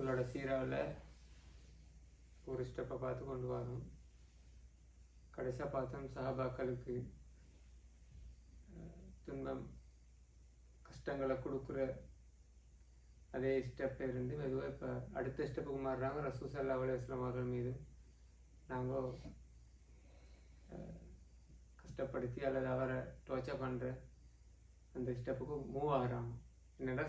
ரசூலோட சீராவில் ஒரு ஸ்டெப்பை பார்த்து கொண்டு வரோம். கடைசியாக பார்த்தோம் சஹாபாக்களுக்கு துன்பம் கஷ்டங்களை கொடுக்குற அதே ஸ்டெப்பில் இருந்து மெதுவாக இப்போ அடுத்த ஸ்டெப்புக்கு மாறுறாங்க. ரசூல் ஸல்லல்லாஹு அலைஹி வஸல்லம் அவர்கள் மீது நாங்கள் கஷ்டப்படுத்தி அல்லது அவரை டோர்ச்சர் பண்ணுற அந்த ஸ்டெப்புக்கு மூவ் ஆகிறாங்க. என்னென்னா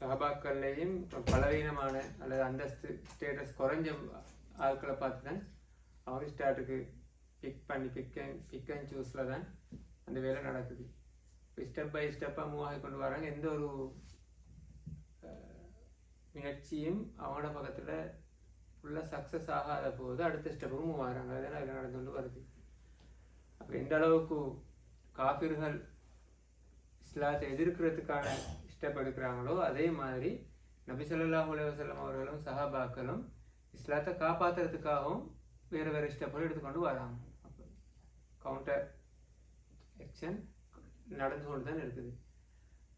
சஹாபாக்கள்லேயும் பலவீனமான அல்லது அந்தஸ்து ஸ்டேட்டஸ் குறைஞ்ச ஆட்களை பார்த்து தான் அவங்க ஸ்டார்ட்டுக்கு பிக் அண்ட் சூஸில் தான் அந்த வேலை நடக்குது. இப்போ ஸ்டெப் பை ஸ்டெப்பாக மூவ் ஆகி கொண்டு வராங்க. எந்த ஒரு முயற்சியும் அவங்களோட பக்கத்தில் ஃபுல்லாக சக்ஸஸ் ஆகாத போது அடுத்த ஸ்டெப்புக்கு மூவ் ஆகிறாங்க. அதனால் அதில் நடந்து கொண்டு வருது. அப்போ எந்த அளவுக்கு காஃபிர்கள் இஸ்லாத்தை எதிர்க்கிறதுக்கான ஸ்டெப் எடுக்கிறாங்களோ அதே மாதிரி நபி ஸல்லல்லாஹு அலைஹி வஸல்லம் அவர்களும் சஹாபாக்களும் இஸ்லாத்தை காப்பாற்றுறதுக்காகவும் வேறு வேறு ஸ்டெப்புகள் எடுத்துக்கொண்டு வராங்க. அப்போ கவுண்டர் ஆக்ஷன் நடந்து கொண்டு தான் இருக்குது.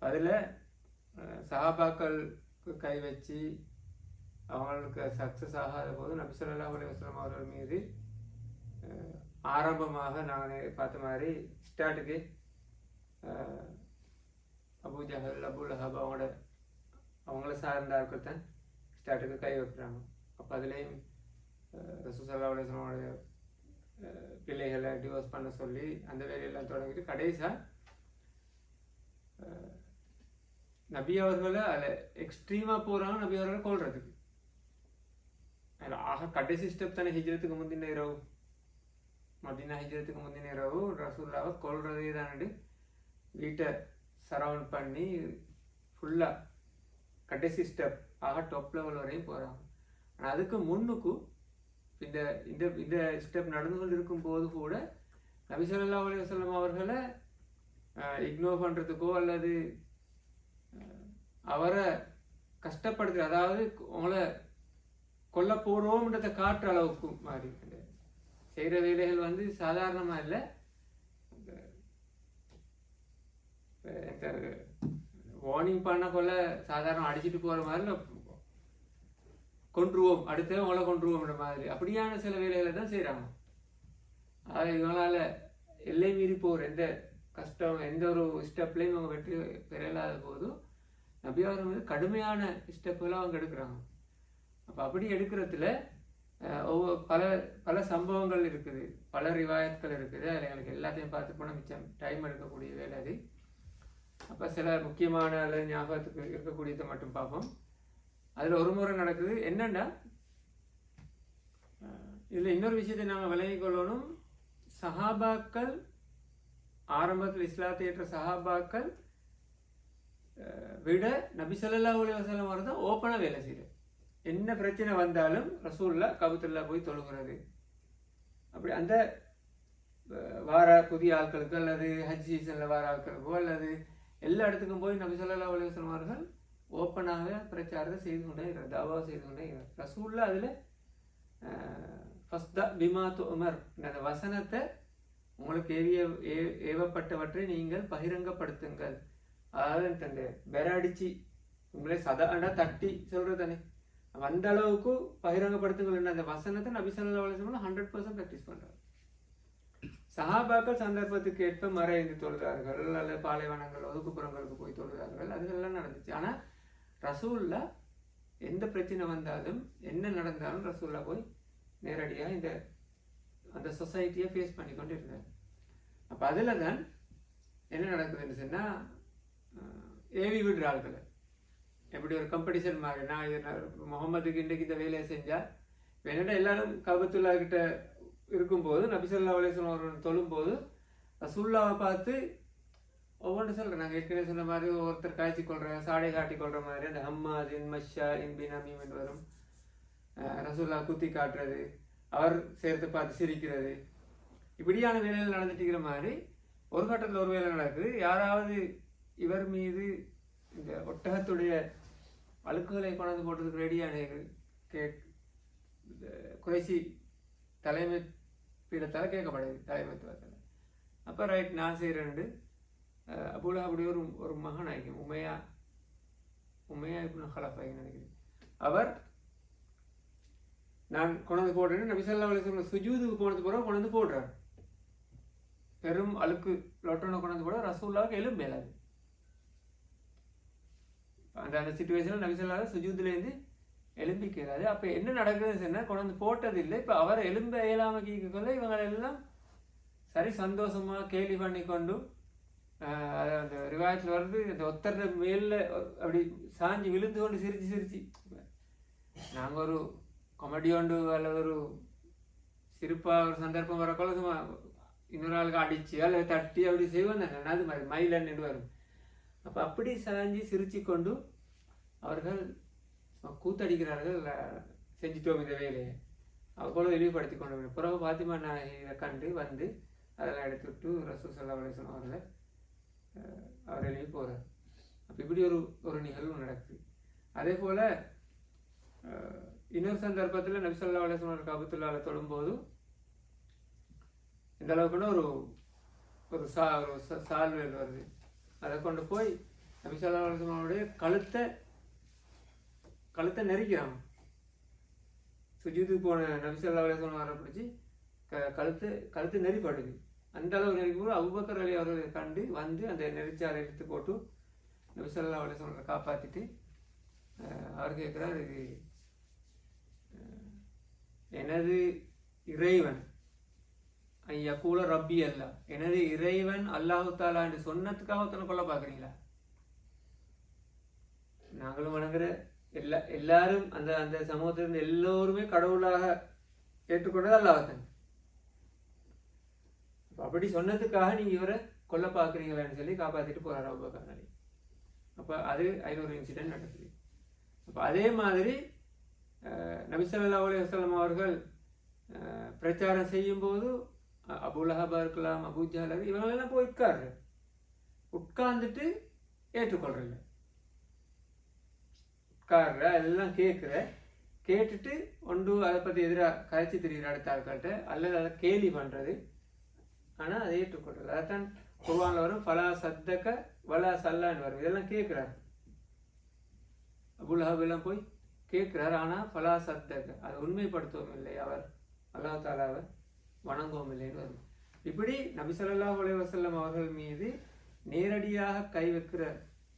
அதில் சஹாபாக்களுக்கு கை வச்சு அவங்களுக்கு சக்ஸஸ் ஆகாத போது நபி ஸல்லல்லாஹு அலைஹி வஸல்லம் அவர்கள் மீது ஆரம்பமாக நாங்கள் பார்த்த மாதிரி ஸ்டார்ட்டுக்கு அபூ ஜஹல், அபூ லஹப் அவங்கள சார்ந்தார்கள் தான் ஸ்டார்ட்டுக்கு கை வைக்கிறாங்க. அப்போ அதுலேயும் ரசூல் ஸல்லல்லாஹு அலைஹி வஸல்லமுடைய பிள்ளைகளை டிவோர்ஸ் பண்ண சொல்லி அந்த வேலையெல்லாம் தொடங்கிட்டு கடைசியாக நபி அவர்களை அதில் எக்ஸ்ட்ரீமாக போகிறாங்க. நபி அவர்களை கொள்றதுக்கு அதில் ஆக கடைசி ஸ்டெப் தானே ஹிஜ்ரத்துக்கு முந்தின இரவு, மதீனா ஹிஜ்ரத்துக்கு முந்தின இரவு ரசூலுல்லாஹை கொல்றதே தானே. வீட்டை சரவுண்ட் பண்ணி ஃபுல்லாக கடைசி ஸ்டெப் ஆக டாப் லெவல் வரையும் போகிறாங்க. ஆனால் அதுக்கு முன்னுக்கு இந்த இந்த இந்த ஸ்டெப் நடந்து கொண்டு இருக்கும்போது கூட நபி ஸல்லல்லாஹு அலைஹி வஸல்லம் அவர்களை இக்னோர் பண்ணுறதுக்கோ அல்லது அவரை கஷ்டப்படுத்துற, அதாவது உங்களை கொல்ல போகிறோம்ன்றதை காட்டுற அளவுக்கு மாறி செய்கிற வேலைகள் வந்து சாதாரணமாக இல்லை. வார்னிங் பண்ண கொள்ள சாதாரணம் அடிச்சுட்டு போகிற மாதிரி கொன்றுவோம், அடுத்த உங்களை கொன்றுவோம்ன்ற மாதிரி அப்படியான சில வேலைகளை தான் செய்கிறாங்க. அது இவங்களால் எல்லை மீறி போகிற எந்த கஷ்டம் எந்த ஒரு ஸ்டெப்லையும் அவங்க வெற்றி பெறலாத போதும் நபியார் வந்து கடுமையான ஸ்டெப்புகளை அவங்க எடுக்கிறாங்க. அப்போ அப்படி எடுக்கிறதுல பல சம்பவங்கள் இருக்குது, பல ரிவாயத்துகள் இருக்குது. அதில் எங்களுக்கு எல்லாத்தையும் பார்த்து போனால் மிச்சம் டைம் எடுக்கக்கூடிய வேலை அது. அப்போ சில முக்கியமான அல்லது ஞாபகத்துக்கு இருக்கக்கூடியதை மட்டும் பார்ப்போம். அதில் ஒரு முறை நடக்குது என்னென்னா, இதில் இன்னொரு விஷயத்தை நாங்கள் விளங்கிக் கொள்ளணும். சஹாபாக்கள் ஆரம்பத்தில் இஸ்லாத்தை ஏற்ற சஹாபாக்கள் விட நபி ஸல்லல்லாஹு அலைஹி வஸல்லம் அவர் தான் ஓப்பனாக வேலை செய்யுது. என்ன பிரச்சனை வந்தாலும் ரசூலுல்லாஹ் கபத்துல்லா போய் தொழுகிறது. அப்படி அந்த வார புதிய ஆட்களுக்கு அல்லது ஹஜ் சீசனில் வார ஆட்களுக்கோ அல்லது எல்லா இடத்துக்கும் போய் நபி ஸல்லல்லாஹு அலைஹி வஸல்லம் அவர்கள் ஓப்பனாக பிரச்சாரத்தை செய்து கொண்டே இருக்கிறார், தாவா செய்து கொண்டே இருக்கிறார். ரசூலுல்லாஹ் அதில் ஃபஸ்தா பிமா துமர் அந்த வசனத்தை உங்களுக்கு ஏவப்பட்டவற்றை நீங்கள் பகிரங்கப்படுத்துங்கள். அதாவது தந்த பெராடிச்சு உங்களே சதாண்டா தட்டி சொல்கிறது தானே, அந்த அளவுக்கு பகிரங்கப்படுத்துங்கள். அந்த வசனத்தை நபி ஸல்லல்லாஹு அலைஹி வஸல்லம் 100% ப்ராக்டிஸ் பண்ணுறாங்க. சஹாபாக்கள் சந்தர்ப்பத்துக்கு ஏற்ப மறைந்து தொழுதார்கள் அல்லது பாலைவனங்கள் ஒதுக்குப்புறங்களுக்கு போய் தொழுதார்கள், அதுகள்லாம் நடந்துச்சு. ஆனால் ரசூலுல்லாஹ் எந்த பிரச்சனை வந்தாலும் என்ன நடந்தாலும் ரசூலுல்லாஹ் போய் நேரடியாக அந்த சொசைட்டியை ஃபேஸ் பண்ணி கொண்டு இருந்தார். அப்போ அதில் தான் என்ன நடக்குதுன்னு சொன்னால் ஏவி விடுற ஆள்களை எப்படி ஒரு காம்படிஷன் மாதிரி. நான் முகமதுக்கு இன்றைக்கு இந்த வேலையை செஞ்சால் வேணுன்னா எல்லாரும் கபத்துல்லா கிட்ட இருக்கும்போது நபி ஸல்லல்லாஹு அலைஹி வஸல்லம் அவர்கள் தொழும்போது ரசூலுல்லாஹை பார்த்து ஒவ்வொன்று சொல்கிறேன். நாங்கள் ஏற்கனவே சொன்ன மாதிரி ஒருத்தர் காய்ச்சி கொள்கிற சாடை காட்டி கொள்கிற மாதிரி அந்த ஹம்மாதின் மஷா இன்பின் அமீம் என்று வரும். ரசூலுல்லாஹ் குத்தி காட்டுறது, அவர் சேர்த்து பார்த்து சிரிக்கிறது, இப்படியான வேலைகள் நடந்துட்டு இருக்கிற மாதிரி ஒரு கட்டத்தில் ஒரு வேலை நடக்குது. யாராவது இவர் மீது இந்த ஒட்டகத்துடைய அழுக்குகளை கொண்டாந்து போட்டதுக்கு ரெடியான குறைசி தலைமை பீடத்தால் கேட்கப்படுது தலைமைத்துவத்தில். அப்போ ரைட் நான் செய்கிறேன். அபூ லஹப் அப்படி ஒரு மகன் ஆகிக்கும் உமையா உமையா இப்னு ஹலஃபா நினைக்கிறேன். அவர் நான் கொண்டு போடுறேன்னு நபி ஸல்லல்லாஹு அலைஹி வஸல்லம் சுஜூதுக்கு போனது பிறகு கொண்டு போடுறார். பெரும் அழுக்கு லொட்டனை கொண்டு போட ரசூலுல்லாஹ்வுக்கு எலும்பு இயலாது. அந்த சிச்சுவேஷனில் நபி ஸல்லல்லாஹு சுஜூதுலேருந்து எலும்பிக்கு இயலாது. அப்போ என்ன நடக்குதுன்னு சொன்னால் கொண்டு போட்டது இல்லை. இப்போ அவர் எலும்பு இயலாமல் கீக்கொள்ள இவங்களெல்லாம் சரி சந்தோஷமாக கேலி பண்ணி கொண்டு அந்த ரிவாயத்தில் வருது அந்த ஒத்தர மேலில் அப்படி சாஞ்சி விழுந்து கொண்டு சிரிச்சு சிரிச்சு நாங்கள் ஒரு கொமெடி ஒன்று அல்லது ஒரு சிரிப்பாக ஒரு சந்தர்ப்பம் வரக்குள்ள சும்மா இன்னொரு ஆளுக்கு அடிச்சு அல்லது தட்டி அப்படி செய்வோம் தானே, அது மாதிரி மயிலன்னு வரும். அப்போ அப்படி சாஞ்சி சிரிச்சு கொண்டு அவர்கள் கூத்தடிக்கிறார்கள், செஞ்சுட்டோம் இந்த வேலையை அவ்வளோ இழிவுபடுத்தி கொண்டு. பிறகு பாத்திமா நான் இதை கண்டு வந்து அதெல்லாம் எடுத்துவிட்டு ரசூல் ஸல்லல்லாஹு அலைஹி வஸல்லம் அவர்களை அவர் எழுதி போகிறார். அப்போ இப்படி ஒரு நிகழ்வு நடக்குது. அதே போல் இன்னொரு சந்தர்ப்பத்தில் நபி ஸல்லல்லாஹு அலைஹி வஸல்லம் காபத்துல்லாஹ்ல தொழும்போது இந்த அளவுக்குன்னா ஒரு சால்வேல் வருது. அதை கொண்டு போய் நபி ஸல்லல்லாஹு அலைஹி வஸல்லமுடைய கழுத்தை நெரிக்கிறாங்க. சுஜூதுக்கு போன நபி ஸல்லல்லாஹு அலைஹி வஸல்லம் அவரை பிடிச்சி கழுத்து நெறிப்படுது. அந்த அளவு நெருக்கும் போது அபூபக்கர் அலி அவர்களை கண்டு வந்து அந்த நெரிச்சாலை எடுத்து போட்டு நபி ஸல்லல்லாஹு அலைஹி வஸல்லம் காப்பாற்றிட்டு அவர் கேட்குறார், இது எனது இறைவன் ஐயக்கூல ரப்பி அல்லா, எனது இறைவன் அல்லாஹு தாலா என்று சொன்னதுக்காக ஒருத்தனை கொல்ல பார்க்குறீங்களா? நாங்களும் வணங்குற எல்லாரும் அந்த அந்த சமூகத்திலிருந்து எல்லோருமே கடவுளாக ஏற்றுக்கொண்டது அல்லாஹ்தான். அப்படி சொன்னதுக்காக நீங்கள் இவரை கொல்ல பார்க்குறீங்களான்னு சொல்லி காப்பாற்றிட்டு போகிறார் அபூபக்கர் அலி. அப்போ அது ஒரு இன்சிடென்ட் நடக்குது. அப்போ அதே மாதிரி நபி ஸல்லல்லாஹு அலைஹி வஸல்லம் அவர்கள் பிரச்சாரம் செய்யும்போது அபூ லஹபா இருக்கலாம், அபூ ஜஹல், இவங்களெல்லாம் போய் உட்கார்ந்துட்டு ஏற்றுக்கொள்றதில்ல. உட்கார்ற எல்லாம் கேட்டுட்டு ஒன்று அதை பற்றி எதிராக கரைச்சி திரிகிற அடுத்த ஆட்கள்கிட்ட அல்லது அதை கேலி பண்ணுறது, ஆனால் அதை ஏற்றுக்கொள்றது. அதைத்தான் குர்ஆன்ல வரும் ஃபலா சத்தக வலா சல்லான்னு வரும். இதெல்லாம் கேட்குறாரு அபூ லஹப் எல்லாம் போய் கேட்குறாரு, ஆனால் ஃபலா சத்தக அதை உண்மைப்படுத்தவும் இல்லை, அவர் அல்லாஹ் தாலாவை வணங்கவும் இல்லைன்னு வரும். இப்படி நபி ஸல்லல்லாஹு அலைஹி வஸல்லம் அவர்கள் மீது நேரடியாக கை வைக்கிற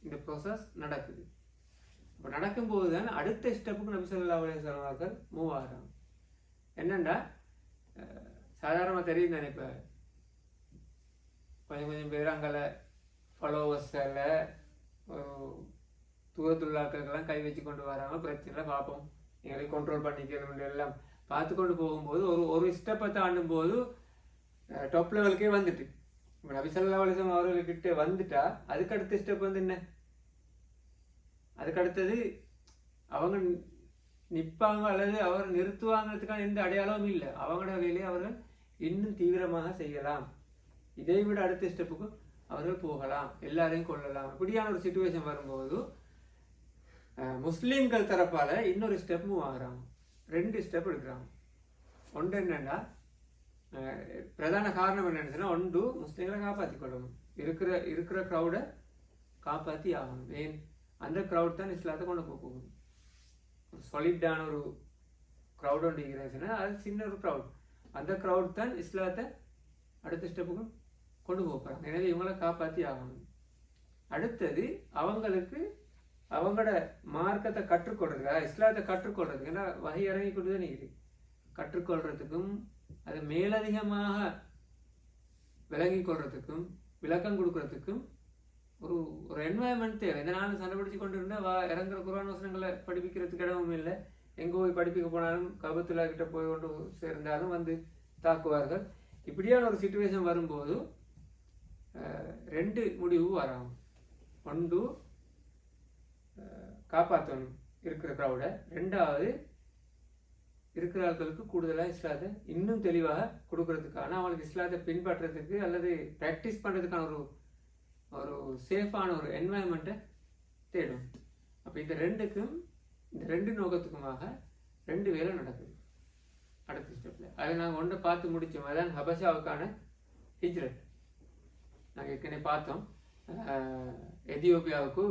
இந்த ப்ராசஸ் நடக்குது. இப்போ நடக்கும்போது தான் அடுத்த ஸ்டெப்புக்கு நபி ஸல்லல்லாஹு அலைஹி வஸல்லம் அவர்கள் மூவ் ஆகிறாங்க. என்னென்னா சாதாரணமாக தெரியும் தானே, இப்போ கொஞ்சம் பேர் அங்கே ஃபாலோவர்ஸில் தூரத்துள்ளாக்களுக்கெல்லாம் கை வச்சு கொண்டு வராமல் பிரச்சனை பார்ப்போம், எங்களை கண்ட்ரோல் பண்ணிக்கணும் எல்லாம் பார்த்து கொண்டு போகும்போது ஒரு ஸ்டெப்பை தாண்டும் போது டாப் லெவலுக்கே வந்துட்டு இப்போ நபி ஸல்லல்லாஹு அலைஹி வஸல்லம் அவர்கள்கிட்ட வந்துட்டா அதுக்கு அடுத்த ஸ்டெப் வந்து என்ன, அதுக்கடுத்தது அவங்க நிற்பாங்க அல்லது அவர் நிறுத்துவாங்கிறதுக்கான எந்த அடையாளமும் இல்லை. அவங்களோட வேலையை அவர்கள் இன்னும் தீவிரமாக செய்யலாம், இதை விட அடுத்த ஸ்டெப்புக்கு அவர்கள் போகலாம், எல்லாரையும் கொள்ளலாம். இப்படியான ஒரு சிச்சுவேஷன் வரும்போது முஸ்லீம்கள் தரப்பால் இன்னொரு ஸ்டெப் மூவ் ஆகுறாங்க, 2 ஸ்டெப் எடுக்கிறாங்க. ஒன்று என்னென்னா, பிரதான காரணம் என்னென்னு சொன்னால், ஒன்று முஸ்லீம்களை காப்பாற்றி கொள்ளணும், இருக்கிற க்ரௌடை காப்பாற்றி ஆகணும். ஏன் அந்த க்ரௌட் தான் இஸ்லாத்தை கொண்டு போகும். ஒரு சாலிடான ஒரு க்ரௌட் ஒன்று இருக்கிறதுன்னா அது சின்ன ஒரு க்ரௌட், அந்த க்ரௌட் தான் இஸ்லாத்தை அடுத்த ஸ்டெப்புக்கு கொண்டு போகிறாங்க. எனவே இவங்களை காப்பாற்றி ஆகணும். அடுத்தது அவங்களுக்கு அவங்களோட மார்க்கத்தை கற்றுக்கொள்றதுக்காக, இஸ்லாத்தை கற்றுக்கொள்றதுக்கு, ஏன்னா வகை இறங்கி கொண்டு தான் இருக்குது, கற்றுக்கொள்றதுக்கும் அதை மேலதிகமாக விளங்கி கொள்றதுக்கும் விளக்கம் கொடுக்கறதுக்கும் ஒரு என்வாயன்மெண்ட் தேவை. இந்த நாள் சண்டை பிடிச்சி கொண்டு இருந்தால் இறங்குற குர்ஆன் வசனங்களை படிப்பிக்கிறதுக்கு இடமும் இல்லை. எங்கே போய் படிப்பிக்க போனாலும் கபத்துல்லா கிட்ட போய் கொண்டு சேர்ந்தாலும் வந்து தாக்குவார்கள். இப்படியான ஒரு சிச்சுவேஷன் வரும்போது 2 முடிவு வராங்க. ஒன்று காப்பாற்றணும் இருக்கிற க்ரௌடை, 2வது இருக்கிற ஆட்களுக்கு கூடுதலாக இஸ்லாத்தை இன்னும் தெளிவாக கொடுக்கறதுக்கான, அவங்களுக்கு இஸ்லாத்தை பின்பற்றுறதுக்கு அல்லது ப்ராக்டிஸ் பண்ணுறதுக்கான ஒரு சேஃபான ஒரு என்வாயன்மெண்ட்டை தேடும். அப்போ இந்த 2 நோக்கத்துக்குமாக 2 வேலை நடக்குது அடுத்த ஸ்டெப்பில். அதை நாங்கள் ஒன்றை பார்த்து முடித்தோம், அதான் ஹபஷாவுக்கான ஹிஜ்ரத். நாங்கள் ஏற்கனவே பார்த்தோம், எதியோப்பியாவுக்கு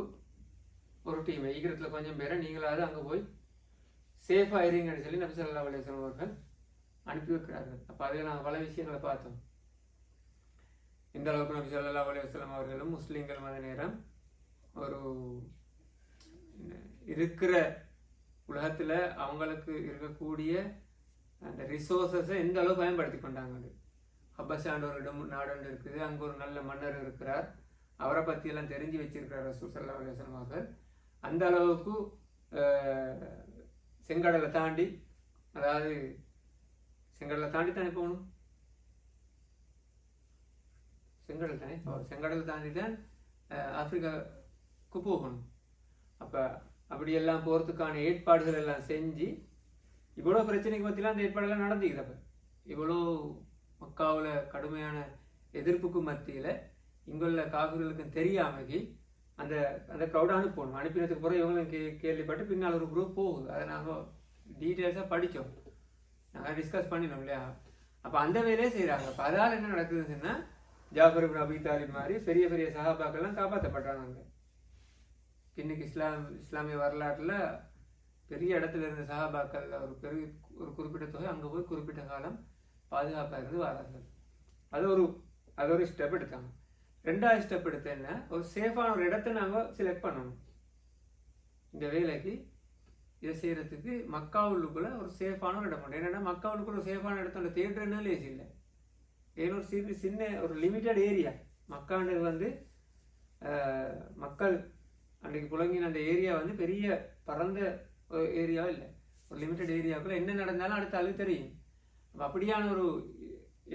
ஒரு டீம் ஈகிரத்தில் கொஞ்சம் பேரை நீங்களாவது அங்கே போய் சேஃபாக இருங்கன்னு சொல்லி நபி ஸல்லல்லாஹு அலைஹி வஸல்லம் அவர்கள் அனுப்பி வைக்கிறார்கள். அப்போ அதில் நாங்கள் பல விஷயங்களை பார்த்தோம். இந்த அளவுக்கு நபி ஸல்லல்லாஹு அலைஹி வஸல்லம் அவர்களும் முஸ்லீம்கள் மத நேரம் ஒரு இருக்கிற உலகத்தில் அவங்களுக்கு இருக்கக்கூடிய அந்த ரிசோர்ஸஸை எந்த அளவு பயன்படுத்தி கொண்டாங்க. ஹபஷான்ற ஒரு நாடு ஒன்று இருக்குது, அங்கே ஒரு நல்ல மன்னர் இருக்கிறார், அவரை பற்றியெல்லாம் தெரிஞ்சு வச்சிருக்கிறார் ரசூல் ஸல்லல்லாஹு அலைஹி வஸல்லம் அவர்கள். அந்த அளவுக்கு செங்கடலை தாண்டி, அதாவது செங்கடலை தாண்டி தானே போகணும், செங்கடல் தானே, செங்கடலை தாண்டி தான் ஆப்பிரிக்காவுக்கு போகணும். அப்போ அப்படியெல்லாம் போகிறதுக்கான ஏற்பாடுகள் எல்லாம் செஞ்சு இவ்வளோ பிரச்சனைக்கு பற்றிலாம் அந்த ஏற்பாடெல்லாம் நடந்துக்குது. அப்போ இவ்வளோ மக்காவில் கடுமையான எதிர்ப்புக்கு மத்தியில் இங்குள்ள காவிர்களுக்கும் தெரியாமக்கி அந்த அந்த க்ரௌடை அனுப்பணும். அனுப்பினதுக்கு பிறகு இவங்களும் கேள்விப்பட்டு பின்னால் ஒரு குரூப் போகுது. அதை நாங்கள் டீட்டெயில்ஸாக படித்தோம், நாங்கள் டிஸ்கஸ் பண்ணினோம் இல்லையா. அப்போ அந்த வேலையே செய்கிறாங்க. அப்போ அதால் என்ன நடக்குதுன்னா ஜாஃபர் இப்னு அபீ தாலிப் மாதிரி பெரிய பெரிய சஹாபாக்கள்லாம் காப்பாற்றப்படுறாங்க. இன்னைக்கு இஸ்லாமிய வரலாற்றில் பெரிய இடத்துல இருந்த சஹாபாக்கள் ஒரு குறிப்பிட்ட தொகை அங்கே போய் குறிப்பிட்ட காலம் பாதுகாப்பாக இருந்து வரார்கள். அது ஒரு ஸ்டெப் எடுத்தாங்க. ரெண்டாவது ஸ்டெப் எடுத்த என்ன, ஒரு சேஃபான ஒரு இடத்த நாங்கள் செலக்ட் பண்ணணும். இந்த வேலைக்கு இதை செய்கிறதுக்கு மக்காவுக்குள்ள ஒரு சேஃபான ஒரு இடம் பண்ணணும். என்னென்னா மக்காவுக்குள்ள ஒரு சேஃபான இடத்துல தேடுறதுனால லேசி இல்லை. ஏன்னா ஒரு சின்ன ஒரு லிமிட்டட் ஏரியா மக்கான்றது வந்து மக்கள் அன்றைக்கு புழங்கின அந்த ஏரியா வந்து பெரிய பரந்த ஏரியாவும் இல்லை, ஒரு லிமிட்டட் ஏரியாவுக்குள்ள என்ன நடந்தாலும் அடுத்த ஆளுக்கு தெரியும். அப்படியான ஒரு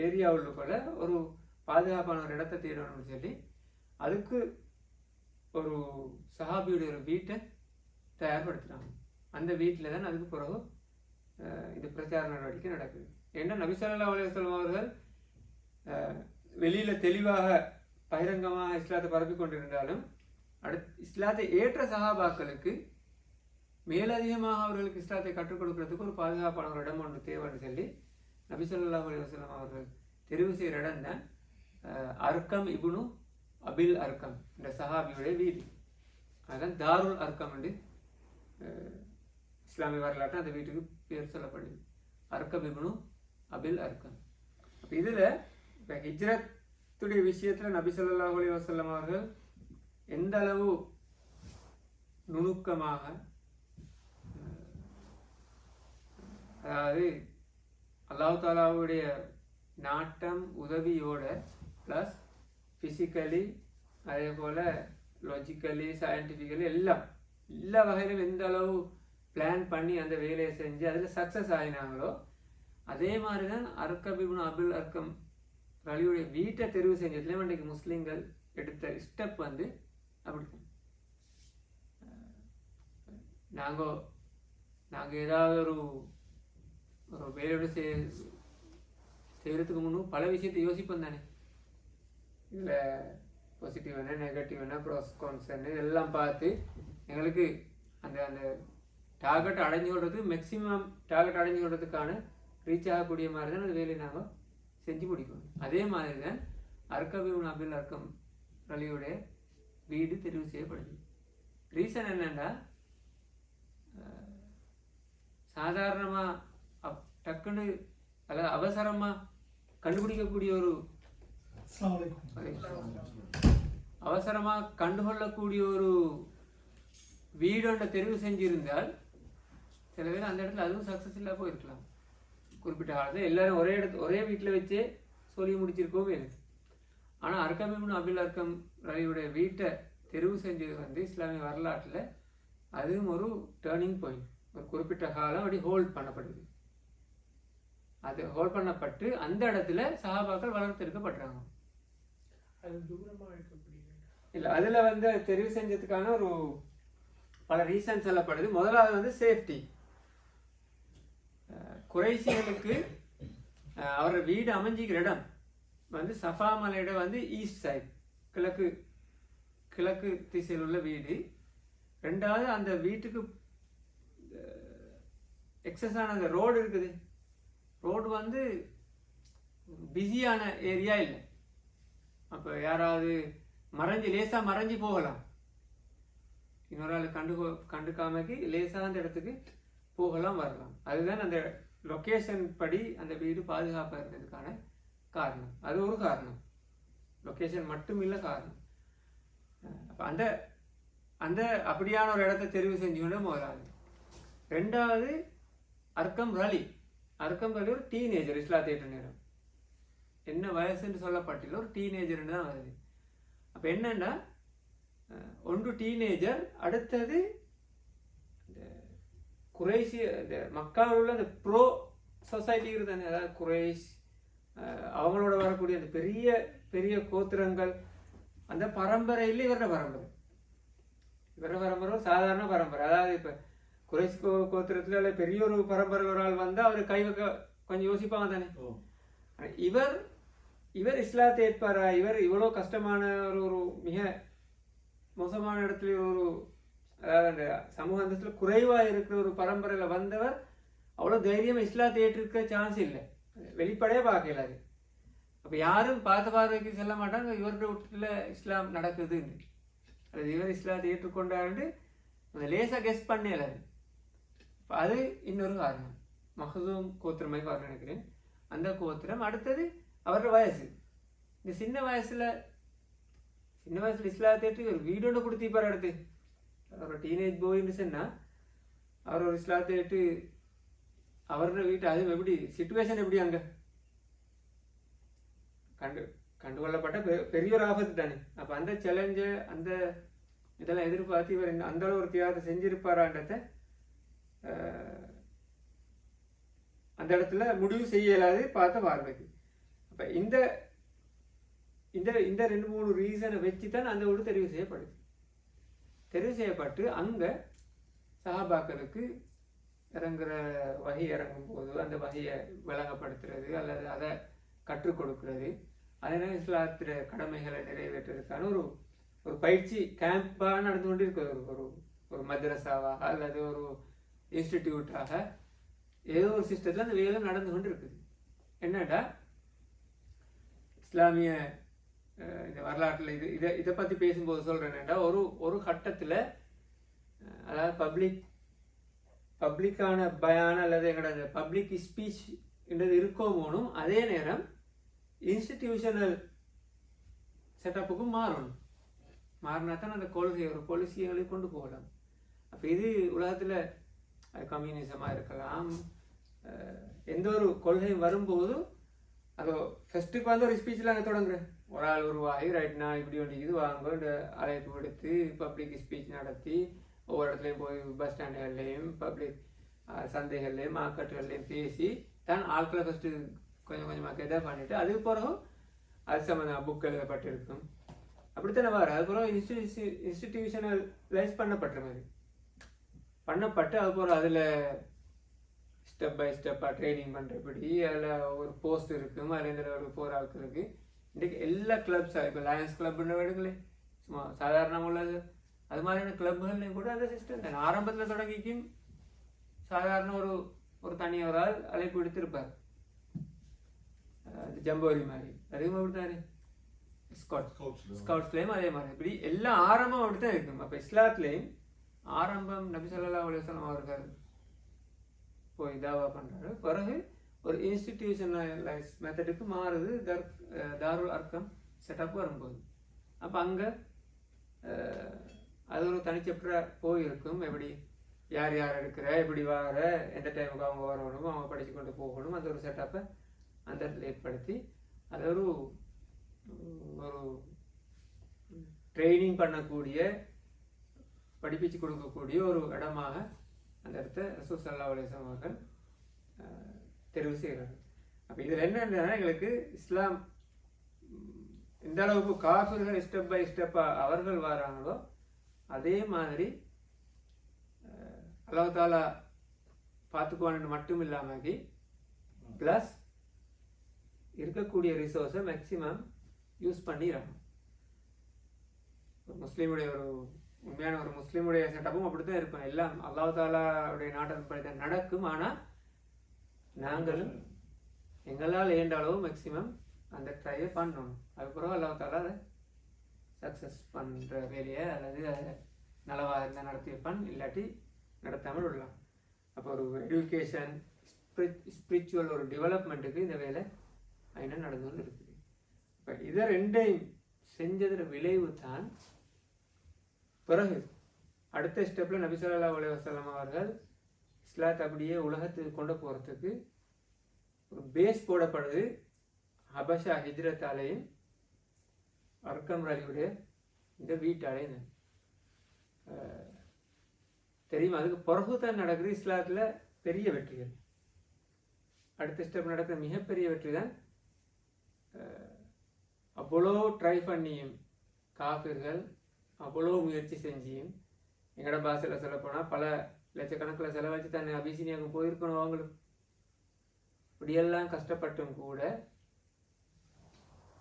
ஏரியாவுக்குள்ள ஒரு பாதுகாப்பான ஒரு இடத்தை தேடணும்னு சொல்லி அதுக்கு ஒரு சஹாபியுடைய ஒரு வீட்டை தயார்படுத்துகிறாங்க. அந்த வீட்டில் தான் அதுக்கு பிறகு இந்த பிரச்சார நடவடிக்கை நடக்குது. ஏன்னா நபி ஸல்லல்லாஹு அலைஹி வஸல்லம் அவர்கள் வெளியில் தெளிவாக பகிரங்கமாக இஸ்லாத்தை பரப்பி கொண்டிருந்தாலும் இஸ்லாத்தை ஏற்ற சஹாபாக்களுக்கு மேலதிகமாக அவர்களுக்கு இஸ்லாத்தை கற்றுக் கொடுக்கறதுக்கு ஒரு பாதுகாப்பான ஒரு இடம் ஒன்று தேவைன்னு சொல்லி நபி ஸல்லல்லாஹு அலைஹி வஸல்லம் அவர்கள் தெரிவு செய்கிற இடம் தான் அர்கம் இப்னு அபில் அர்கம் இந்த சஹாபியுடைய வீடு. அதுதான் தாருல் அர்கம் என்று இஸ்லாமிய வரலாற்று அந்த வீட்டுக்கு பேர் சொல்லப்படுது, அர்கம் இப்னு அபில் அர்கம். அப்போ இதில் இப்போ ஹிஜ்ரத்துடைய விஷயத்தில் நபி ஸல்லல்லாஹு அலைஹி வஸல்லம் அவர்கள் எந்த அளவு நுணுக்கமாக, அதாவது அல்லாஹ் தாலாவுடைய நாட்டம் உதவியோட ப்ளஸ் ஃபிசிக்கலி அதே போல் லாஜிக்கலி சயின்டிஃபிக்கலி எல்லா வகையிலும் எந்த அளவு பிளான் பண்ணி அந்த வேலையை செஞ்சு அதில் சக்ஸஸ் ஆகினாங்களோ அதே மாதிரி தான் அர்கம் இப்னு அபில் அர்கம் ரலியுடைய வீட்டை தெரிவு செஞ்சதுலேயும் அன்றைக்கு முஸ்லீம்கள் எடுத்த ஸ்டெப் வந்து அப்படித்தான். நாங்கள் ஏதாவது ஒரு வேலையோட செய்கிறதுக்கு முன்னும் பல விஷயத்தை யோசிப்போம் தானே. இதில் பாசிட்டிவ் என்ன, நெகட்டிவ் என்ன, ப்ரோஸ் கான்ஸ் என்ன இதெல்லாம் பார்த்து எங்களுக்கு அந்த அந்த டார்கெட் அடைஞ்சு கொள்றதுக்கு மேக்ஸிமம் டார்கெட் அடைஞ்சு கொள்றதுக்கான ரீச் ஆகக்கூடிய மாதிரி தான் அந்த வேலையை நாங்கள் செஞ்சு முடிக்கணும். அதே மாதிரி தான் அர்கம் இப்னு அபில் அர்கம் ரலியுடைய வீடு தெரிவு செய்யப்படுது. ரீசன் என்னென்னா சாதாரணமாக டக்குன்னு அதாவது அவசரமாக கண்டுபிடிக்கக்கூடிய ஒரு அவசரமாக கண்டுகொள்ளக்கூடிய ஒரு வீடொன்றை தெரிவு செஞ்சிருந்தால் சில பேர் அந்த இடத்துல அதுவும் சக்ஸஸ் இல்லாமல் போயிருக்கலாம். குறிப்பிட்ட காலத்தில் எல்லாரும் ஒரே வீட்டில் வச்சே சொல்லி முடிச்சிருக்கோமே இருக்கு. ஆனால் அர்கம் இப்னு அபில் அர்கம் ரலியுடைய வீட்டை தெரிவு செஞ்சது வந்து இஸ்லாமிய வரலாற்றில் அதுவும் ஒரு டேர்னிங் பாயிண்ட். ஒரு குறிப்பிட்ட காலம் அப்படி ஹோல்ட் பண்ணப்படுது. அது ஹோல்ட் பண்ணப்பட்டு அந்த இடத்துல சஹாபாக்கள் வளர்த்தெடுக்கப்படுறாங்க. அது தூரமாக இருக்கக்கூடிய இல்லை, அதில் வந்து தெரிவு செஞ்சதுக்கான ஒரு பல ரீசன் சொல்லப்படுது. முதலாவது வந்து சேஃப்டி. குறைஷிகளுக்கு அவர் வீடு அமைஞ்சிக்கிற இடம் வந்து சஃபா மலையோட வந்து ஈஸ்ட் சைட், கிழக்கு திசையில் உள்ள வீடு. ரெண்டாவது அந்த வீட்டுக்கு எக்ஸஸான அந்த ரோடு இருக்குது. ரோடு வந்து பிஸியான ஏரியா இல்லை. அப்போ யாராவது லேசாக மறைஞ்சி போகலாம். இன்னொரு ஆள் கண்டுக்காமக்கு லேசாக அந்த இடத்துக்கு போகலாம் வரலாம். அதுதான் அந்த லொக்கேஷன் படி அந்த வீடு பாதுகாப்பாக இருந்ததுக்கான காரணம். அது ஒரு காரணம், லொக்கேஷன் மட்டும் இல்லை காரணம். அப்போ அந்த அந்த அப்படியான ஒரு இடத்த தெரிவு செஞ்சுக்கொண்டு முதலாவது. ரெண்டாவது அர்க்கம் ரலி. அர்க்கம் ரலி ஒரு டீனேஜர், இஸ்லாத்தேற்ற நேரம் என்ன வயசுன்னு சொல்லப்பட்டிല്ല, ஒரு டீனேஜர்னு தான் வருது. அப்போ என்னன்னா ஒன்று டீனேஜர், அடுத்தது இந்த குறைஷி இந்த மக்காவில் உள்ள அந்த ப்ரோ சொசைட்டி தானே, அதாவது குறைஷ் அவங்களோட வரக்கூடிய அந்த பெரிய பெரிய கோத்திரங்கள், அந்த பரம்பரையில் இவரோட பரம்பரை சாதாரண பரம்பரை. அதாவது இப்போ குறைஷ் கோத்திரத்தில் இல்லை பெரிய ஒரு பரம்பரை ஒரு ஆள் வந்தால் அவர் கை வைக்க கொஞ்சம் யோசிப்பாங்க தானே. இவர் இஸ்லாத்தை ஏற்பாரா, இவர் இவ்வளோ கஷ்டமான ஒரு மிக மோசமான இடத்துல ஒரு அதாவது அந்த சமூக அந்தஸ்தில் குறைவாக இருக்கிற ஒரு பரம்பரையில் வந்தவர் அவ்வளோ தைரியமாக இஸ்லாத்தை ஏற்றிருக்க சான்ஸ் இல்லை, வெளிப்படையாக பார்க்கல. அது அப்போ யாரும் பார்த்த பார்வைக்கு சொல்ல மாட்டாங்க இவருடைய வீட்டில் இஸ்லாம் நடக்குது, அது இவர் இஸ்லாத்தை ஏற்றுக்கொண்டாருன்னு அந்த லேசாக கெஸ் பண்ணல. அது இன்னொரு காரணம், மஹ்சூம் கோத்திரமாக காரணம் நினைக்கிறேன். அந்த கோத்திரம். அடுத்தது அவரோட வயசு, இந்த சின்ன வயசுல இஸ்லாத்தை ஏற்று ஒரு வீடு ஒன்று கொடுத்திப்பார். அடுத்து அவர் டீனேஜ் போயின்னு சொன்னால் அவர் ஒரு இஸ்லாத்தை ஏற்று அவரோட வீட்டு அது எப்படி சிச்சுவேஷன் எப்படி அங்கே கண்டுகொள்ளப்பட்ட பெரிய ஒரு ஆபத்து தானே. அப்போ அந்த சேலஞ்சை அந்த இதெல்லாம் எதிர்பார்த்து இவர் அந்த அளவு ஒரு தியாகத்தை செஞ்சிருப்பாரான்றத அந்த இடத்துல முடிவு செய்ய இயலாது பார்த்த பார்வைக்கு. அப்போ இந்த இந்த இந்த 2-3 ரீசனை வச்சு தான் அந்த வீடு தெரிவு செய்யப்பட்டு அங்கே சஹாபாக்களுக்கு இறங்குற வகை இறங்கும் போது அந்த வகையை விளங்கப்படுத்துறது அல்லது அதை கற்றுக் கொடுக்கிறது, அதனால் இஸ்லாத்திர கடமைகளை நிறைவேற்றுறதுக்கான ஒரு பயிற்சி கேம்பாக நடந்து கொண்டு இருக்குது. ஒரு மദ്രസാவாக அல்லது ஒரு இன்ஸ்டிடியூட்டாக ஏதோ ஒரு சிஸ்டத்தில் அந்த வேலை நடந்து கொண்டு இருக்குது. என்னடா இஸ்லாமிய இந்த வரலாற்றில் இதை பற்றி பேசும்போது சொல்கிறேன்டா ஒரு கட்டத்தில் அதாவது பப்ளிக்கான பயான அல்லது எங்களோட பப்ளிக் ஸ்பீச் என்றது இருக்கோமோனும் அதே நேரம் இன்ஸ்டிடியூஷனல் செட்டப்புக்கும் மாறினா தான் அந்த கொள்கை ஒரு பாலிசிகளை கொண்டு போகலாம். அப்போ இது உலகத்தில் கம்யூனிசமாக இருக்கலாம், எந்த ஒரு கொள்கையும் வரும்போது அதோ ஃபஸ்ட்டுக்கு வந்து ஒரு ஸ்பீச்சில் அங்கே தொடங்குறேன், ஒரு ஆள் உருவாகி ரைட்னா இப்படி ஒன்று இது வாங்க அழைப்பு விடுத்து பப்ளிக் ஸ்பீச் நடத்தி ஒவ்வொரு இடத்துலையும் போய் பஸ் ஸ்டாண்டுகள்லையும் பப்ளிக் சந்தைகள்லையும் மார்க்கெட்டுகள்லையும் பேசி தான் ஆட்களை ஃபஸ்ட்டு கொஞ்சம் கொஞ்சமாக இதாக பண்ணிவிட்டு அதுக்கு பிறகு அது சம்மந்தமாக புக் எழுதப்பட்டிருக்கும். அப்படித்தானே வர அது பிறகு இன்ஸ்டிடியூஷனலைஸ் பண்ணப்பட்டு அது பிறகு அதில் ஸ்டெப் பை ஸ்டெப்பாக ட்ரைனிங் பண்ணுறபடி அதில் ஒரு போஸ்ட் இருக்கும், அதில் இந்த ஒரு போகிற ஆட்களுக்கு இன்றைக்கு எல்லா கிளப்ஸாக இப்போ லயன்ஸ் கிளப்னு எடுங்களே சும்மா சாதாரணமாக உள்ளது அது மாதிரியான கிளப்புகள்லையும் கூட அந்த சிஸ்டம் தான் ஆரம்பத்தில் தொடங்கிக்கும் சாதாரண ஒரு தனியவரால் அழைப்பு எடுத்திருப்பார். ஜம்போரி மாதிரி அதுவும் அப்படித்தானே, ஸ்கவுட்ஸ்லேயும் அதே மாதிரி இப்படி எல்லாம் ஆரம்பம் அப்படித்தான் இருக்கும். அப்போ இஸ்லாத்துலேயும் ஆரம்பம் நபி ஸல்லல்லாஹு அலைஹி வஸல்லம் அவர்கள் போய் தாவா பண்ணுறாரு, பிறகு ஒரு இன்ஸ்டிடியூஷனலைஸ் மெத்தடுக்கு மாறுது தாருல் அர்க்கம் செட்டப் வரும்போது. அப்போ அங்கே அது ஒரு தனி சாப்டராக போயிருக்கும், எப்படி யார் எடுக்கிற எப்படி வர எந்த டைமுக்கு அவங்க வரணும் அவங்க படித்து கொண்டு போகணும், அந்த ஒரு செட்டப்பை அந்த இடத்துல ஏற்படுத்தி அது ஒரு ட்ரைனிங் பண்ணக்கூடிய படிப்பிச்சு கொடுக்கக்கூடிய ஒரு இடமாக அந்த இடத்த ரசூல் ஸல்லல்லாஹு அலைஹி வஸல்லம் அவர்கள் தெரிவு செய்கிறார்கள். அப்போ இதில் என்னன்னா எங்களுக்கு இஸ்லாம் எந்த அளவுக்கு காஃபிர்கள் ஸ்டெப் பை ஸ்டெப்பாக அவர்கள் வராங்களோ அதே மாதிரி அல்லாஹ் தஆலா பார்த்துக்குவான்னு மட்டும் இல்லாமல் ப்ளஸ் இருக்கக்கூடிய ரிசோர்ஸை மேக்சிமம் யூஸ் பண்ணிடுறாங்க. ஒரு முஸ்லீமுடைய உண்மையான ஒரு முஸ்லீமுடைய செட்டப்பும் அப்படித்தான் இருக்கும், எல்லாம் அல்லாஹ் தஆலாவுடைய நாட்டின்படி தான் நடக்கும். ஆனால் நாங்களும் எங்களால் ஏண்ட அளவு மேக்சிமம் அந்த ட்ரையை பண்ணணும். அதுக்கப்புறம் அல்லாஹ் தஆலா அதை சக்ஸஸ் பண்ணுற வேலையை அல்லது அதை நலவாக இருந்தால் நடத்தி வைப்பான், இல்லாட்டி நடத்தாமல் விடலாம். அப்போ ஒரு எஜுகேஷன் ஸ்பிரிச்சுவல் ஒரு டெவலப்மெண்ட்டுக்கு இந்த வேலை என்ன நடந்து கொண்டு இருக்குது. இப்போ இதை ரெண்டையும் செஞ்சதில் விளைவு தான் பிறகு அடுத்த ஸ்டெப்பில் நபி ஸல்லல்லாஹு அலைஹி வஸல்லம் அவர்கள் இஸ்லாத்தை அப்படியே உலகத்துக்கு கொண்டு போகிறதுக்கு ஒரு பேஸ் போடப்படுது. ஹபஷா ஹிஜ்ரத்தாலேயும் அர்க்கம் ரலியுடைய இந்த வீட்டாலேயும் தெரியும். அதுக்கு பிறகு தான் நடக்குது இஸ்லாத்தில் பெரிய வெற்றிகள். அடுத்த ஸ்டெப் நடக்கிற மிகப்பெரிய வெற்றி தான் அவ்வளோ ட்ரை பண்ணியும் காஃபிர்கள் அவ்வளோ முயற்சி செஞ்சியும் எங்களோட பாஷையில் சொல்லப்போனால் பல லட்சக்கணக்கில் செலவழித்து தானே அபிசீனியாவுக்கு போயிருக்கணும். அவங்களுக்கு இப்படியெல்லாம் கஷ்டப்பட்டும் கூட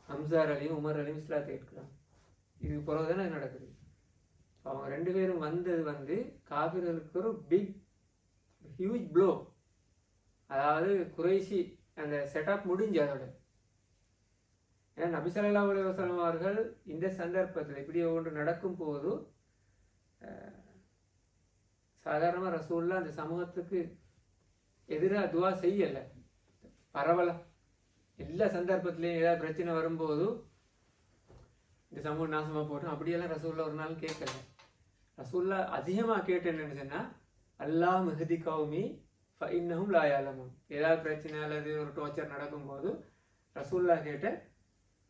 ஹம்சார் அலியும் உமர் அலியும் இஸ்லாத்தை ஏற்கிறாங்க. இதுக்கு பிறகு தானே நடக்குது. அவங்க ரெண்டு பேரும் வந்தது காஃபிர்களுக்கு ஒரு பிக் ஹியூஜ் ப்ளோ. அதாவது குறைஷி அந்த செட்டப் முடிஞ்சு அதோட. ஏன்னா நபி ஸல்லல்லாஹு அலைஹி வஸல்லம் அவர்கள் இந்த சந்தர்ப்பத்தில் இப்படி ஒன்று நடக்கும் போது சாதாரணமாக ரசூலுல்லாஹ் அந்த சமூகத்துக்கு எதிராக துவா செய்யலை. பரவலாக எல்லா சந்தர்ப்பத்திலையும் ஏதாவது பிரச்சனை வரும்போது இந்த சமூகம் நாசமாக போட்டோம் அப்படியெல்லாம் ரசூலுல்லாஹ் ஒரு நாள் கேட்கல. ரசூலுல்லாஹ் அதிகமாக கேட்டு என்னன்னு சொன்னால் அல்லாஹ் மெஹதி கௌமி ஃபஇன்னஹும் லா யஅலமூன். ஏதாவது பிரச்சனை அல்லது ஒரு டோர்ச்சர் நடக்கும்போது ரசூலுல்லாஹ் கேட்ட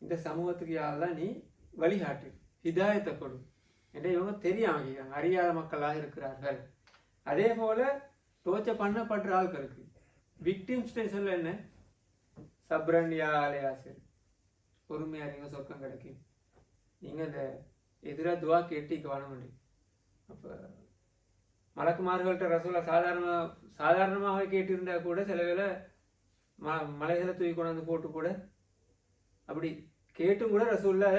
இந்த சமூகத்துக்கு யாரெல்லாம் நீ வழிகாட்டு, ஹிதாயத்தை கொடு என்ற இவங்க தெரியாம அறியாத மக்களாக இருக்கிறார்கள். அதே போல டோர்ச்சர் பண்ணப்படுற ஆட்களுக்கு விக்டிம் ஸ்டேஷன்ல என்ன சப்ரன் யா அலையாசிர், பொறுமையா நீங்க சொர்க்கம் கிடைக்கும். நீங்க இந்த எதிராக துவா கேட்டு கவனம் பண்ணி. அப்போ மலக்குமார்கள்ட்ட ரசூலா சாதாரணமாக கேட்டிருந்தா கூட சில வேளை மலைகளை தூக்கி கொண்டாந்து போட்டு கூட அப்படி கேட்டும் கூட ரசூல்லா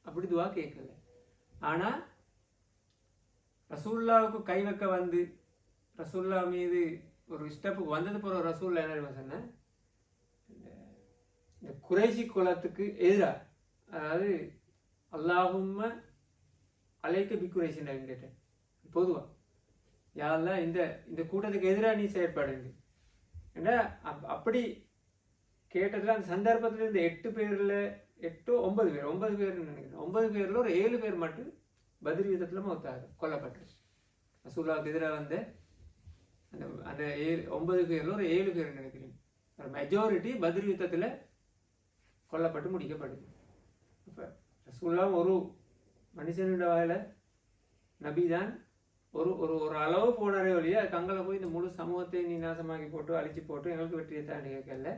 அப்படி துவா கேட்கல. ஆனா ரசூல்லாவுக்கு கை வைக்க வந்து ரசூல்லா மீது ஒரு ஸ்டெப்புக்கு வந்தது போற ரசூல்லா என்ன சொன்ன, இந்த குறைஷி குலத்துக்கு எதிராக, அதாவது அல்லாஹும்ம அலைக்க பி குறைஷின்னு கேட்டேன். பொதுவா யாரெல்லாம் இந்த கூட்டத்துக்கு எதிராக நீ செயற்பாடுங்க ஏன்னா அப்படி கேட்டதுல அந்த சந்தர்ப்பத்தில் இந்த 8 பேர்ல 9 பேர் நினைக்கிறேன். 9 பேர்ல ஒரு 7 பேர் மட்டும் பத்ர் யுத்தத்துல மௌத்தாங்க, கொல்லப்பட்டு. ரசூலுல்லாஹ்வுக்கு எதிராக வந்த அந்த 9 பேர்ல ஒரு 7 பேர் நினைக்கிறேன். மெஜாரிட்டி பத்ர் யுத்தத்துல கொல்லப்பட்டு முடிக்கப்படுது. அப்ப ரசூலுல்லாஹ் ஒரு மனுஷனோட வாயில நபிதான் ஒரு ஒரு ஒரு அளவு போனாரே வழியா கங்கலை போய் இந்த முழு சமூகத்தை நீ நாசமாக்கி போட்டு அழிச்சு போட்டு எங்களுக்கு வெற்றியை தாண்டி கேட்கல.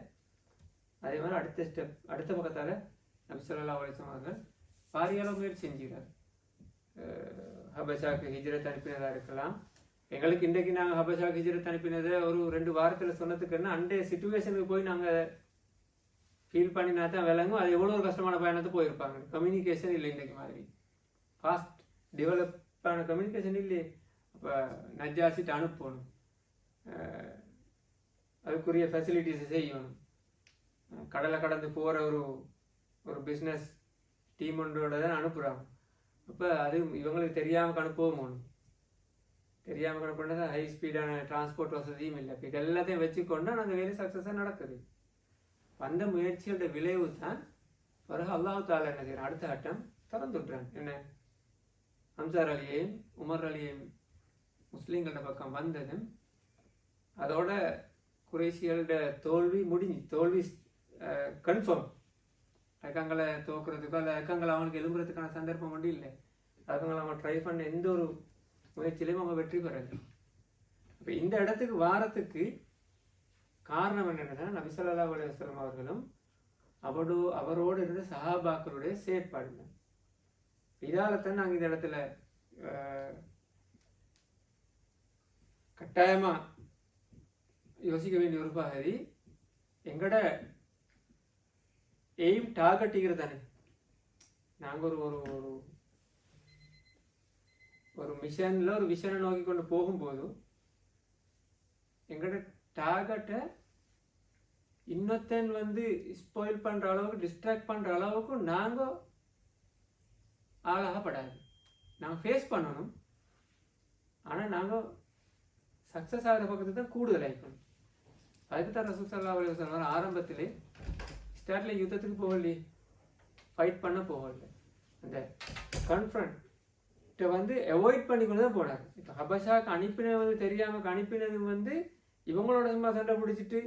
அதே மாதிரி அடுத்த ஸ்டெப் அடுத்த பக்கத்தால் நபி ஸல்லல்லாஹு அலைஹி வஸல்லம் அவர்கள் பாரியால முயற்சி செஞ்சுக்கிறார். ஹபஷாக்கு ஹிஜ்ரத் அனுப்பினதாக இருக்கலாம். எங்களுக்கு இன்றைக்கு நாங்கள் ஹபஷாக்கு ஹிஜ்ரத் அனுப்பினதை ஒரு 2 வாரத்தில் சொன்னதுக்குன்னா அண்டைய சிச்சுவேஷனுக்கு போய் நாங்கள் ஃபீல் பண்ணினா தான் விளங்கும். அது எவ்வளோ ஒரு கஷ்டமான பயணத்தை போயிருப்பாங்க. கம்யூனிகேஷன் இல்லை இன்றைக்கு மாதிரி ஃபாஸ்ட் டெவலப்பான கம்யூனிகேஷன் இல்லையே. அப்போ நஜ்ஜாசிட்டு அனுப்பணும், அதுக்குரிய ஃபெசிலிட்டிஸை செய்யணும். கடலை கடந்து போகிற ஒரு பிஸ்னஸ் டீம் ஒன்றோட தான் அனுப்புகிறாங்க. அப்போ அது இவங்களுக்கு தெரியாமல் அனுப்பவும் தெரியாமல் அனுப்பினா ஹை ஸ்பீடான டிரான்ஸ்போர்ட் வசதியும் இல்லை. இப்போ இது எல்லாத்தையும் வச்சுக்கொண்டு அந்த வேலை சக்ஸஸாக நடக்குது. அந்த முயற்சியோட விளைவு தான் பிறகு அல்லாஹ் தாலா என்ன செய்யறான், அடுத்த கட்டம் திறந்து விட்டுறான். என்ன, ஹம்சார் அலியையும் உமர் அலியையும் முஸ்லீம்களோட பக்கம் வந்ததும் அதோட குறைஷிகளோட தோல்வி முடிஞ்சு, தோல்வி கன்ஃபார்ம். அக்கங்களை தோக்குறதுக்கோ அல்ல அக்கங்களை அவங்களுக்கு எழும்புறதுக்கான சந்தர்ப்பம் மட்டும் இல்லை. அதுங்களை அவங்க ட்ரை பண்ண எந்த ஒரு முயற்சியிலையும் அவங்க வெற்றி பெறலை. இப்போ இந்த இடத்துக்கு வாரத்துக்கு காரணம் என்னன்னா நபி ஸல்லல்லாஹு அலைஹி வஸல்லம் அவர்களும் அவரோடு இருந்த சஹாபாக்களுடைய செயற்பாடுங்க. இதாலத்தான் நாங்கள் இந்த இடத்துல கட்டாயமா யோசிக்க வேண்டிய ஒரு பகுதி, எங்கட எய்ம் டார்கெட்டுங்கிறது தானே. நாங்கள் ஒரு மிஷனில் ஒரு விஷனை நோக்கி கொண்டு போகும்போது எங்கட டார்கெட்டை இன்னொருத்தன் ஸ்பாயில் பண்ணுற அளவுக்கு டிஸ்ட்ராக்ட் பண்ணுற அளவுக்கு நாங்கள் ஆளாகப்படாது. நாங்கள் ஃபேஸ் பண்ணணும். ஆனால் நாங்கள் சக்ஸஸ் ஆகிற பக்கத்துக்கு தான் கூடுதல் ஆகிக்கணும். அதுக்கு தான் ரசூல் ஸல்லல்லாஹு அலைஹி வஸல்லம் ஆரம்பத்திலே ஸ்டார்ட்ல யுத்தத்துக்கு போகலையே, ஃபைட் பண்ண போகல, அந்த கன்ஃபரண்ட்டை வந்து அவாய்ட் பண்ணி கொண்டு தான் போனார். இப்போ ஹபஷாக்கு அனுப்பினது தெரியாமல் அனுப்பினது வந்து இவங்களோட சும்மா சண்டை பிடிச்சிட்டு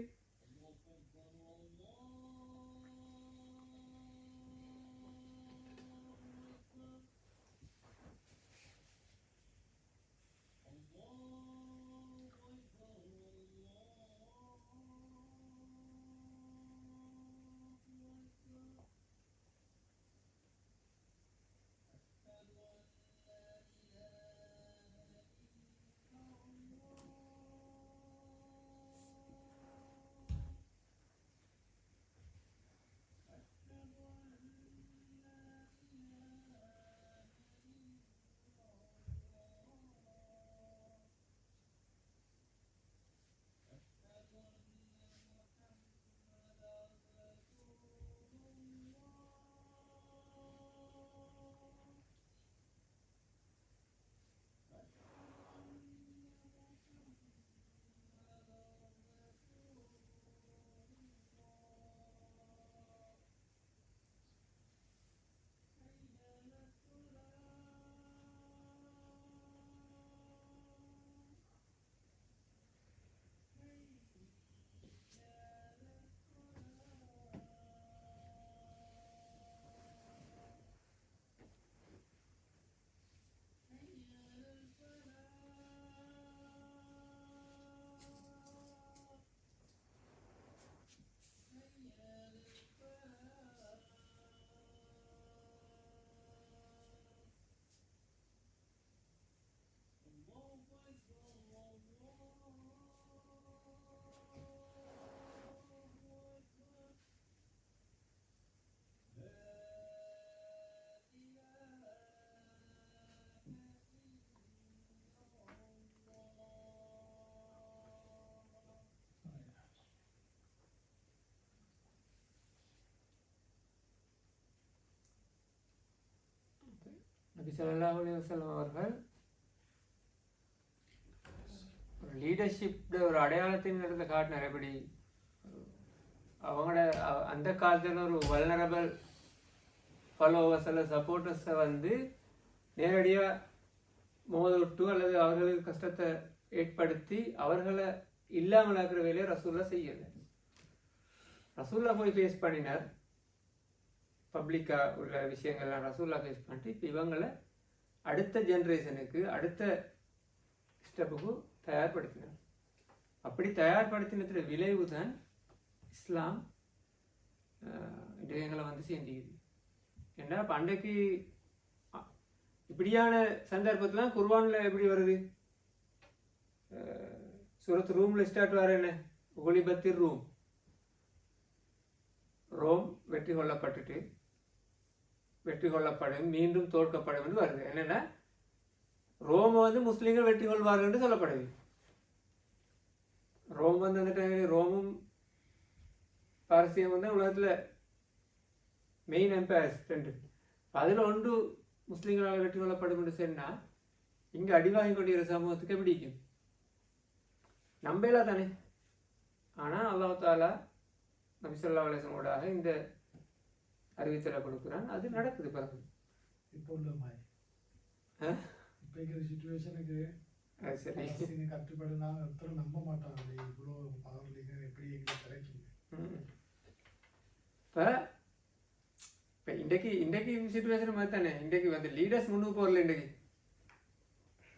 நபி ஸல்லல்லாஹு அலைஹி வஸல்லம் அவர்கள் ஒரு லீடர்ஷிப் ஒரு அடையாளத்தின் இடத்துல காட்டினார். எப்படி அவங்களோட அந்த காலத்தில் ஒரு வல்னரபிள் ஃபாலோவர்ஸ் அல்ல சப்போர்ட்டர்ஸை வந்து நேரடியாக மோதவிட்டு அல்லது அவர்களுக்கு கஷ்டத்தை ஏற்படுத்தி அவர்களை இல்லாமல் ஆக்குற வேலையை ரசூல்லா செய்யலை. ரசூல்லா போய் ஃபேஸ் பண்ணினார். பப்ளிக்காக உள்ள விஷயங்கள்லாம் ரசூல்லா ஃபேஸ் பண்ணிட்டு இப்போ இவங்களை அடுத்த ஜென்ரேஷனுக்கு அடுத்த ஸ்டெப்புக்கு தயார்படுத்தினார். அப்படி தயார்படுத்தினதுல விளைவு தான் இஸ்லாம் எங்களை வந்து சேர்ந்துக்குது. ஏன்னா இப்போ அன்றைக்கு இப்படியான சந்தர்ப்பத்தில் குர்ஆனில் எப்படி வருது, சூரத் ரூமில் ஸ்டார்ட் வர என்ன, ஒலிபத்திர் ரூம், ரோம் வெற்றி கொள்ளப்பட்டுட்டு வெற்றி கொள்ளப்படும் மீண்டும் தோற்கப்படும் என்று வருது. என்னென்னா ரோமை வந்து முஸ்லீம்கள் வெற்றி கொள்வார்கள் என்று சொல்லப்படுது. ரோம் வந்து அந்த டைம் ரோமும் பாரசீகம் வந்து உலகத்தில் மெயின் எம்பையர்ஸ் ரெண்டு. அதில் ஒன்று முஸ்லீம்களால் வெற்றி கொள்ளப்படும் என்று சொன்னால் இங்கே அடிவாங்கி கொண்டிருக்கிற சமூகத்துக்கு எப்படி இருக்கும், நம்பலா தானே. ஆனால் அல்லாஹ் தஆலா நபி ஸல்லல்லாஹு அலைஹி வஸல்லம் ஊடாக இந்த அறிவித்தலை கொடுக்குறான். அது நடக்குது பிறகு. இப்போ உள்ள மாதிரி இப்போ இருக்கிற சிச்சுவேஷனுக்கு அது சரி கட்டுப்படுனா ஒருத்தரும் நம்ப மாட்டாங்க. இவ்வளோ பவர் லீகர் எப்படி எங்களுக்கு கிடைக்கும். இப்போ இன்றைக்கு சிச்சுவேஷன் மாதிரி தானே. இன்றைக்கு வந்து லீடர்ஸ் முன்னுக்கு போகல. இன்றைக்கு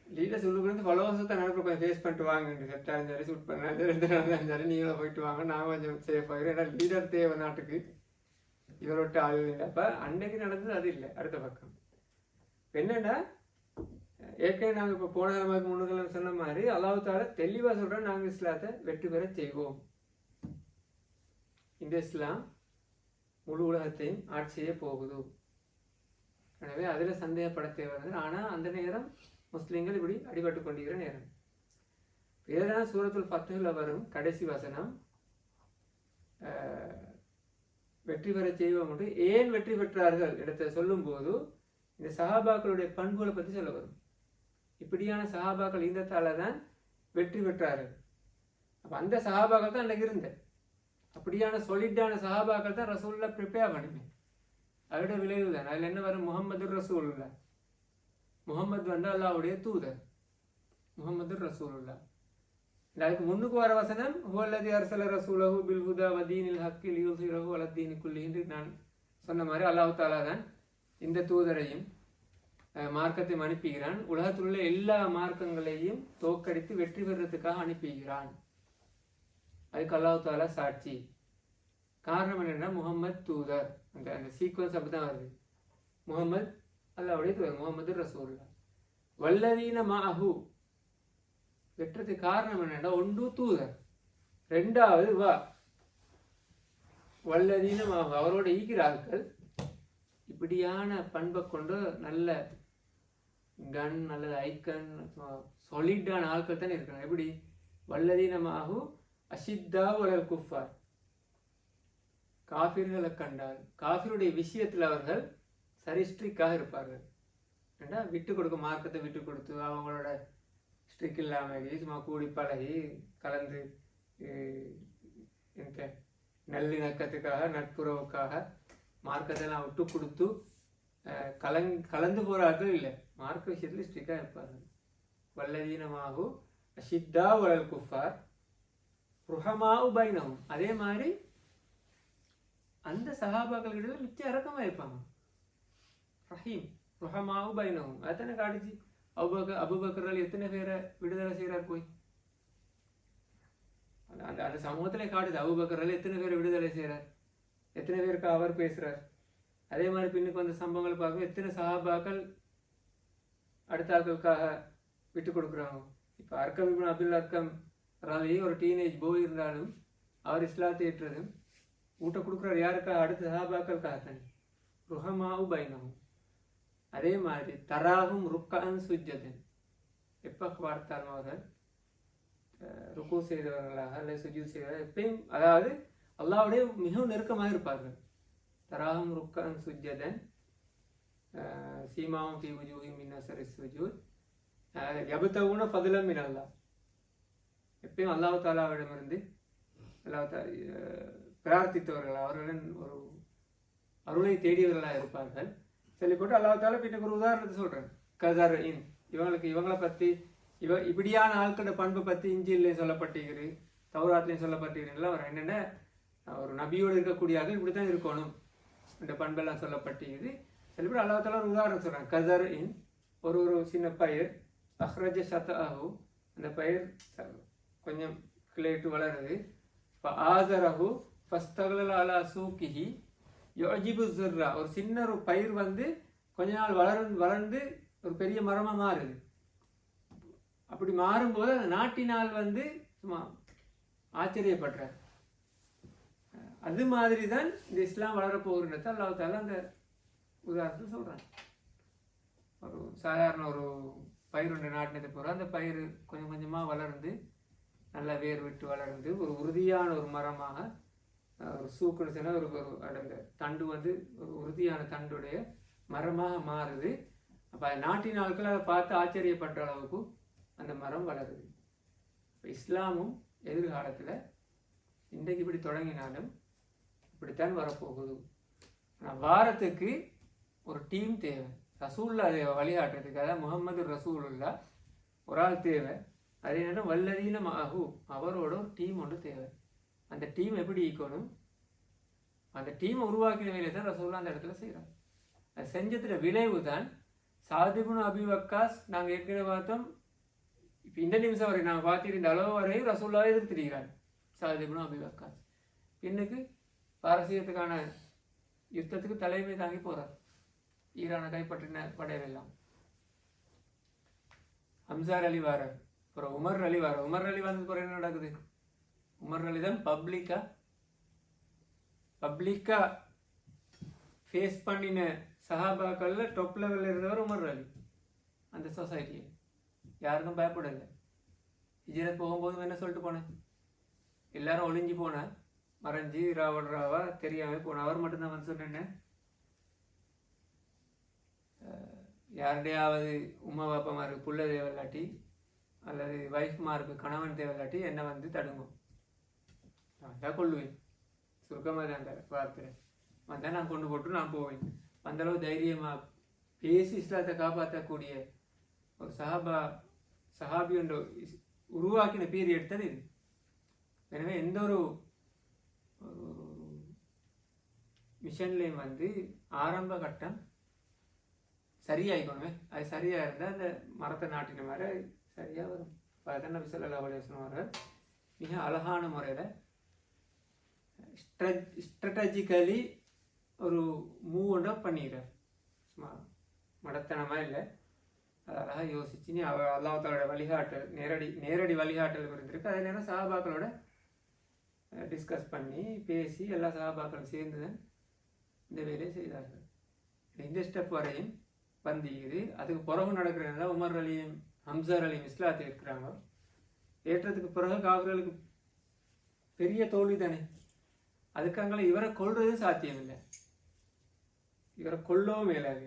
லீடர்ஸ் உள்ளுக்கு இருந்து ஃபாலோவர்ஸை தான் நடக்க கொஞ்சம் ஃபேஸ் பண்ணிட்டு வாங்க, செட்டாக சரி ஷூட் பண்ணாரு 2 நாள் சரி நீங்களும் போயிட்டு வாங்க, நான் கொஞ்சம் சேஃப் ஆகிறேன். ஏன்னா லீடர் தேவை நாட்டுக்கு, இவரோட்ட ஆள் இல்லை. அப்போ அன்னைக்கு நடந்தது அது இல்லை. அடுத்த பக்கம் என்னென்னா ஏற்கனவே நாங்கள் இப்போ போன மாதிரி 3 நாள் சொன்ன மாதிரி அல்லாஹ் தஆலா தெளிவாக சொல்கிறோம், நாங்கள் இஸ்லாத்தை வெற்றி பெற செய்வோம். இந்த இஸ்லாம் முழு உலகத்தையும் ஆட்சி செய்ய போகுது. எனவே அதில் சந்தேகப்பட தேவை. ஆனால் அந்த நேரம் முஸ்லீம்கள் இப்படி அடிபட்டு கொண்டிருக்கிற நேரம். இதுதான் சூரத்துல் ஃபத்ஹில் வரும் கடைசி வசனம், வெற்றி பெற செய்வோம் என்று. ஏன் வெற்றி பெற்றார்கள் இடத்தை சொல்லும்போது இந்த சஹாபாக்களுடைய பண்புகளை பற்றி சொல்ல வரும். இப்படியான சஹாபாக்கள் இருந்ததால தான் வெற்றி பெற்றார்கள். அப்போ அந்த சஹாபாக்கள் தான் அன்றைக்கு இருந்த அப்படியான சொலிட்டான சஹாபாக்கள் தான் ரசூலுல்லாஹ் ப்ரிப்பேர் பண்ணுமே. அதோட விளைவு தான். அதில் என்ன வரும்? முஹம்மது ரசூலுல்லாஹ். முகமது வந்து அல்லாஹ்வுடைய தூதர். முஹம்மது ரசூலுல்லாஹ். அதுக்கு முன்னுக்கு வர வசனம் ஹுவல்லதி அர்ஸல ரசூலஹு பில் ஹுதா வ தீனில் ஹக்கி லியுஸிரஹு அலா தீனி குல்லிஹி என்று நான் சொன்ன மாதிரி அல்லாஹ் தஆலா தான் இந்த தூதரையும் மார்க்கத்தை அனுப்புகிறான். உலகத்தில் உள்ள எல்லா மார்க்கங்களையும் தோக்கடித்து வெற்றி பெறுறதுக்காக அனுப்புகிறான். அதுக்கு அல்லாஹ் தஆலா சாட்சி. காரணம் என்னன்னா முகமது தூதர். அந்த அந்த சீக்வன்ஸ் அப்படிதான் வருது. முகமது அல்லாஹ்வுடைய தூதர், முகமது ரசூலுல்லாஹ். வல்லதீன மஅஹு வெற்றதுக்கு காரணம் என்னன்னா ஒன்று தூதர், ரெண்டாவது வா வல்லதீன மஅஹு அவரோட ஈகிறார்கள். இப்படியான பண்பை கொண்டு நல்ல கன், நல்ல ஐக்கன், சாலிடான ஆட்கள் தானே இருக்கிறாங்க. எப்படி? வல்லதீன மஅஹு அஷித்தா வலல் குஃபார். காஃபிர்களை கண்டால் காஃபிருடைய விஷயத்தில் அவர்கள் சரிஸ்ட்ரிக்காக இருப்பார்கள். ஏண்டா விட்டு கொடுக்க, மார்க்கத்தை விட்டு கொடுத்து அவங்களோட ஸ்ட்ரிக் இல்லாமல் சும்மா கூடி பழகி கலந்து நல்லிணக்கத்துக்காக நட்புறவுக்காக மார்க்கத்தெல்லாம் விட்டு கொடுத்து கலந்து போகிறார்கள் இல்லை. மார்க்க விஷயத்தில் ஸ்ட்ரிக்காக இருப்பார்கள். வல்லதீனமாகு அஷித்தா வலல் குஃபார் ருஹமாவு பைனஹும். அதே மாதிரி அந்த சஹாபாக்களிடையே மிச்சம் இறக்கமாக இருப்பாங்க. ரஹீம் ருஹமாவு பைனஹும். அத்தனை காடிச்சு அபூபக்கர் எத்தனை பேரை விடுதலை செய்கிறார் போய். அந்த அந்த சமூகத்திலே காட்டுது அபூபக்கர் எத்தனை பேரை விடுதலை செய்கிறார், எத்தனை பேருக்கு அவர் பேசுகிறார். அதே மாதிரி பின்னுக்கு வந்த சம்பவங்களை பார்க்கும் எத்தனை சஹாபாக்கள் அடுத்த ஆட்களுக்காக விட்டு கொடுக்குறாங்க. இப்போ அர்க்கம் இப்னு அப்துல் அர்க்கம் ரலி ஒரு டீனேஜ் போய் இருந்தாலும் அவர் இஸ்லாத்தை ஏற்றதும் ஊட்ட கொடுக்குறாரு யாருக்காக? அடுத்த சஹாபாக்களுக்காக தானே. ருஹமாவு பைனஹும். அதே மாதிரி தராகும் ருக்கான் சுஜ்ஜதன். எப்போ பார்த்தாலும் அவர்கள் ருக்கு செய்தவர்களாக அல்லது சுஜூத் செய்தவர்கள் எப்பயும், அதாவது அல்லாஹ்வுடைய மிகவும் நெருக்கமாக இருப்பார்கள். தராகும் ருக்கான் சுஜ்ஜதன் சீமாவும் ஃபீ வுஜூஹிஹிம் மின் அஸரி சுஜூத் யப்தகுன ஃபضلا மின் அல்லாஹ். எப்பயும் அல்லாஹ் தஆலாவிடமிருந்து பிரார்த்தித்தவர்கள், அவர்களின் ஒரு அருளை தேடியவர்களாக இருப்பார்கள். சொல்லி போட்டு அல்லாஹ் தஆலா பின்னுக்கு ஒரு உதாரணத்தை சொல்றேன். கதர் இன் இவங்களை பற்றி இப்படியான ஆட்களோட பண்பை பற்றி இஞ்சிலையும் சொல்லப்பட்டிருக்குது, தௌராத்லையும் சொல்லப்பட்டிருக்குதுல. அவர் என்னென்ன ஒரு நபியோடு இருக்கக்கூடிய ஆட்கள் இப்படி தான் இருக்கணும் இந்த பண்பெல்லாம் சொல்லப்பட்டிருக்குது. சொல்லி போட்டு அல்லாஹ் தஆலா ஒரு உதாரணம் சொல்கிறாங்க. கதர் இன் ஒரு சின்ன பயிர் அஹ்ரஜ ஷத்அஹு, அந்த பயிர் கொஞ்சம் கிளைட்டு வளருது. இப்போ ஆசரஹு ஃபஸ்தக்லல அலா சூக்கிஹி யுஜிபு ஸுர்ரா. ஒரு சின்ன ஒரு பயிர் வந்து கொஞ்ச நாள் வளர்ந்து ஒரு பெரிய மரமாக மாறுது. அப்படி மாறும்போது அந்த நாட்டினால் வந்து சும்மா ஆச்சரியப்படுறார். அது மாதிரி தான் இந்த இஸ்லாம் வளரப்போகிறத அல்லாஹ் தஆலா அந்த உதாரணத்தை சொல்கிறாங்க. ஒரு சாதாரண ஒரு பயிர் ஒன்று நாட்டினத்தை போகிற அந்த பயிர் கொஞ்சம் கொஞ்சமாக வளர்ந்து நல்லா வேர் விட்டு வளர்ந்து ஒரு உறுதியான ஒரு மரமாக ஒரு சூக்குன்னு சொன்னால் ஒரு அந்த தண்டு வந்து ஒரு உறுதியான தண்டுடைய மரமாக மாறுது. அப்போ நாட்டின் ஆட்கள் அதை பார்த்து ஆச்சரியப்படுற அளவுக்கு அந்த மரம் வளருது. இப்போ இஸ்லாமும் எதிர்காலத்தில் இன்றைக்கு இப்படி தொடங்கினாலும் இப்படித்தான் வரப்போகுது. ஆனால் வாரத்துக்கு ஒரு டீம் தேவை. ரசூலுல்லாஹ் அதை வழிகாட்டுறதுக்கு, அதாவது முஹம்மது ரசூலுல்லாஹ் ஒரு ஆள் தேவை. அதே நேரம் வல்லதீன மஅஹு அவரோட ஒரு டீம் ஒன்று தேவை. அந்த டீம் எப்படி இருக்கணும்? அந்த டீமை உருவாக்கின வேலையை தான் ரசூலுல்லாஹ் அந்த இடத்துல செய்கிறாங்க. அது செஞ்சதுல விளைவு தான் சாத் இப்னு அபி வக்காஸ். நாங்கள் ஏற்கனவே பார்த்தோம். இப்போ இந்த நிமிஷம் வரை நாங்கள் பார்த்துருந்த அளவு வரையும் ரசூலுல்லாஹ் எதிர்த்திருக்கிறாங்க சாத் இப்னு அபி வக்காஸ். பின்னுக்கு பாரசீகத்துக்கான யுத்தத்துக்கு தலைமை தாங்கி போகிறார். ஈரானை கைப்பற்றின படையெல்லாம் ஹம்சார் அலி வாரார். அப்புறம் உமர் அலி வாரார். உமர் அலி வந்தது பிறகு என்ன நடக்குது? உமர் அலி தான் பப்ளிக்கா ஃபேஸ் பண்ணின சஹாபாக்கள்ல டாப் லெவலில் இருந்தவர் உமர் அலி. அந்த சொசைட்டியை யாருக்கும் பயப்படலை. ஹிஜ்ரத் போகும்போது என்ன சொல்லிட்டு போனேன்? எல்லாரும் ஒளிஞ்சு போனார், மறைஞ்சி ராவா தெரியாமல் போன. அவர் மட்டும்தான் வந்து சொன்னேன் யாருடையாவது உமா பாப்பமாருக்கு புள்ள தேவையில்லாட்டி அல்லது வைஃப்மாருக்கு கணவன் தேவையில்லாட்டி என்னை வந்து தடுங்கும். நான் தான் கொள்ளுவேன். சுருக்கமாக தான் அந்த வார்த்தை வந்தால் நான் கொண்டு போட்டு நான் போவேன். அந்தளவு தைரியமாக பேசி இஸ்லாத்தை காப்பாற்றக்கூடிய ஒரு சஹாபி ஒன்று உருவாக்கின பீரியட் தான் இது. எனவே எந்த ஒரு மிஷன்லேயும் வந்து ஆரம்ப கட்டம் சரியாயிக்கணுமே. அது சரியாக இருந்தால் அந்த மரத்தை நாட்டின மாதிரி சரியாக வரும். அதுதான் நபி ஸல்லல்லாஹு அலைஹி வஸல்லம் அவர்கள் மிக அழகான முறையில் ஸ்ட்ராட்டஜிக்கலி ஒரு மூவ் ஒன்றா பண்ணிக்கிறார். சும்மா மடத்தனமாக இல்லை, அது அழகாக யோசிச்சு நீ அல்லாஹ்வுடைய வழிகாட்டல் நேரடி வழிகாட்டல் இருந்திருக்கு. அதே நேரம் சஹாபாக்களோட டிஸ்கஸ் பண்ணி பேசி எல்லா சஹாபாக்களும் சேர்ந்து தான் இந்த வேலையை செய்தார்கள். இந்த ஸ்டெப் வரையும் வந்திக்குது. அதுக்கு பிறகு நடக்கிறதுனால உமர் அலியும் ஹம்சர் அலியும் இஸ்லாத்தை இருக்கிறாங்க. ஏற்றத்துக்கு பிறகு காவர்களுக்கு பெரிய தோல்வி தானே. அதுக்காக இவரை கொல்றது சாத்தியம் இல்லை, இவரை கொல்லவும் மேலாது.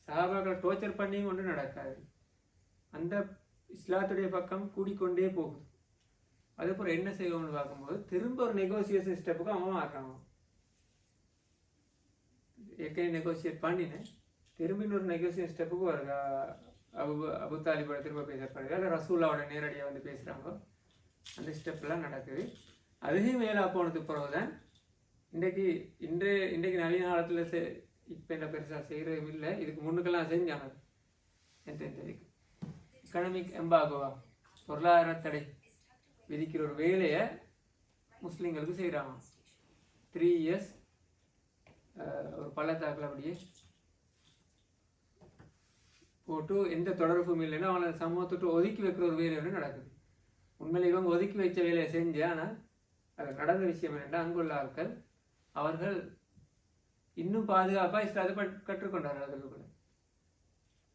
சஹாபாக்களை டோர்ச்சர் பண்ணியும் ஒன்றும் நடக்காது. அந்த இஸ்லாத்துடைய பக்கம் கூடிக்கொண்டே போகுது. அதுக்கப்புறம் என்ன செய்வோம்னு பார்க்கும்போது திரும்ப ஒரு நெகோசியேஷன் ஸ்டெப்புக்கு அவன் மாறுறாங்க. ஏற்கனவே நெகோசியேட் பண்ணினேன், திரும்பி ஒரு நெகோசியேஷன் ஸ்டெப்புக்கு வருது. அபு தாலிபோட திரும்ப பேசப்படுது, இல்லை ரசூல்லாவோட நேரடியாக வந்து பேசுகிறாங்க. அந்த ஸ்டெப்லாம் நடக்குது. அதுவும் மேலே போனதுக்கு பிறகுதான் இன்றைக்கு நவீன காலத்தில் இப்போ என்ன பெருசாக செய்கிறதும் இல்லை. இதுக்கு முன்னுக்கெல்லாம் செஞ்சாங்க. எக்கனாமிக் எம்பாகோவா, பொருளாதார தடை விதிக்கிற ஒரு வேலையை முஸ்லீம்களுக்கு செய்கிறாங்க. 3 இயர்ஸ் ஒரு பள்ளத்தாக்கில் அப்படியே போட்டு எந்த தொடர்பும் இல்லைன்னா அவனை சமூகத்துட்டு ஒதுக்கி வைக்கிற ஒரு வேலை ஒன்று நடக்குது. உண்மையில இவங்க ஒதுக்கி வச்ச வேலையை செஞ்சு, ஆனால் அது நடந்த விஷயம் என்னென்னா அங்குள்ள ஆட்கள் அவர்கள் இன்னும் பாதுகாப்பாக இஸ்லாத்தை கற்றுக்கொண்டார்கள். அதில் கூட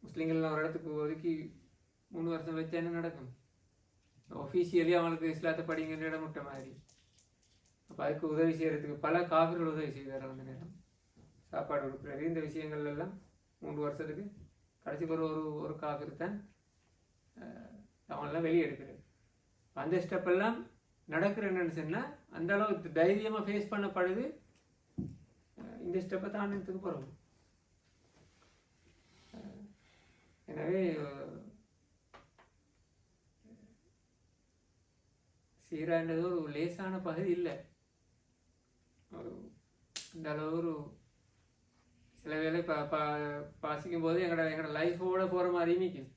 முஸ்லீம்கள் ஒரு இடத்துக்கு ஒதுக்கி 3 வருஷம் வச்சா என்ன நடக்கும்? ஒஃபீஷியலி அவங்களுக்கு இஸ்லாத்தை படிங்கிற இடம் விட்ட மாதிரி. அப்போ அதுக்கு உதவி செய்கிறதுக்கு பல காஃபிர்கள் உதவி செய்தார்கள். அந்த நேரம் சாப்பாடு கொடுக்குறது இந்த விஷயங்கள் எல்லாம் 3 வருஷத்துக்கு கடைசி ஒரு காஃபிர் தான் அவங்களெல்லாம் வெளியே எடுக்கிறது. அந்த ஸ்டெப்பெல்லாம் நடக்கிற என்னன்னு சொன்னால் அந்த அளவுக்கு தைரியமாக ஃபேஸ் பண்ணப்படுது. இந்த ஸ்டெப்பை தாண்டதுக்கு போகிறோம். எனவே சீரான்றது ஒரு லேசான பகுதி இல்லை. இந்த அளவு ஒரு சில வேலை பாசிக்கும் போது எங்களோட லைஃபோட போகிற மாதிரி நிற்கும்.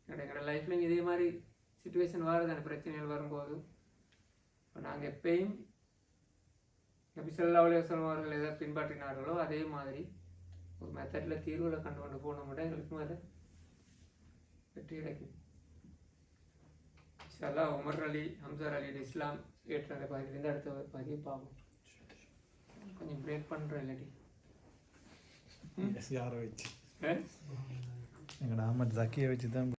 எங்களோட லைஃப்லையும் இதே மாதிரி சுச்சுவேஷன் வருதான பிரச்சனைகள் வரும்போது இப்போ நாங்கள் எப்பயும் நபி ஸல்லல்லாஹு அலைஹி வஸல்லம் அவர்கள் எதை பின்பற்றினார்களோ அதே மாதிரி ஒரு மெத்தடில் தீர்வுகளை கொண்டு போனோம்னா எங்களுக்கு மேலே வெற்றி கிடைக்கும். இன்ஷா உமர் அலி ஹம்சர் அலி இஸ்லாம் ஏற்ற பகுதியிலேருந்து அடுத்த பகுதியை பார்ப்போம். கொஞ்சம் பிரேக் பண்ணுறேன் இல்லாட்டி யாரை வச்சு எங்களோட அஹமத் ஜக்கியை வச்சு தான்